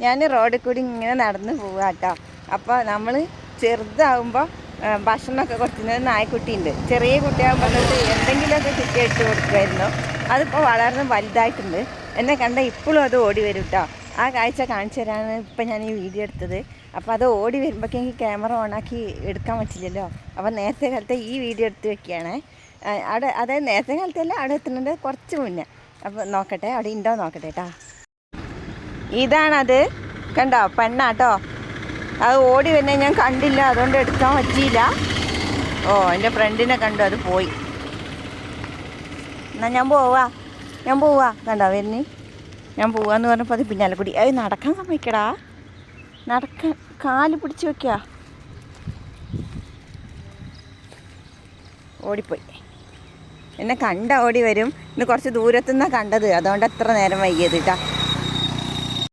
ഞാൻ റോഡിൽ കൂടി ഇങ്ങനെ നടന്ന് പോവാ കേട്ടോ. അപ്പോൾ നമ്മൾ ചെറുതാകുമ്പോൾ ഭക്ഷണമൊക്കെ കൊടുക്കുന്നത് നായ്ക്കുട്ടിയുണ്ട്. ചെറിയ കുട്ടിയാകുമ്പോൾ എന്തെങ്കിലുമൊക്കെ കുട്ടി ഇട്ട് കൊടുക്കുമായിരുന്നു. അതിപ്പോൾ വളർന്ന് വലുതായിട്ടുണ്ട്. എന്നെ കണ്ട ഇപ്പോഴും അത് ഓടി വരും കേട്ടോ. ആ കാഴ്ച കാണിച്ചു തരാനാണ് ഇപ്പം ഞാൻ ഈ വീഡിയോ എടുത്തത്. അപ്പോൾ അത് ഓടി വരുമ്പോഴേക്കും എനിക്ക് ക്യാമറ ഓണാക്കി എടുക്കാൻ പറ്റില്ലല്ലോ. അപ്പോൾ നേരത്തെ കാലത്തെ ഈ വീഡിയോ എടുത്ത് വെക്കുകയാണ്. അവിടെ അതായത് നേരത്തെ കാലത്തല്ല, അവിടെ എത്തുന്നുണ്ട് കുറച്ച് മുന്നേ. അപ്പോൾ നോക്കട്ടെ, അവിടെ ഉണ്ടോ നോക്കട്ടെ കേട്ടോ. ഇതാണത്, കണ്ടോ, പെണ്ണാട്ടോ. അത് ഓടി വരുന്നേ ഞാൻ കണ്ടില്ല, അതുകൊണ്ട് എടുക്കാൻ പറ്റിയില്ല. ഓ, എൻ്റെ ഫ്രണ്ടിനെ കണ്ടു, അത് പോയി. എന്നാൽ ഞാൻ പോവാ കണ്ടോ വരുന്നേ. ഞാൻ പോവാന്ന് പറഞ്ഞപ്പോൾ അത് പിന്നാലെ കൂടി. അത് നടക്കാൻ സമ്മതിക്കടാ, നടക്കാൻ കാല് പിടിച്ച് വെക്കുക. ഓടിപ്പോയി. എന്നെ കണ്ട ഓടി വരും. ഇന്ന് കുറച്ച് ദൂരത്തുനിന്നാണ് കണ്ടത്, അതുകൊണ്ട് എത്ര നേരം വൈകിയത് കേട്ടോ.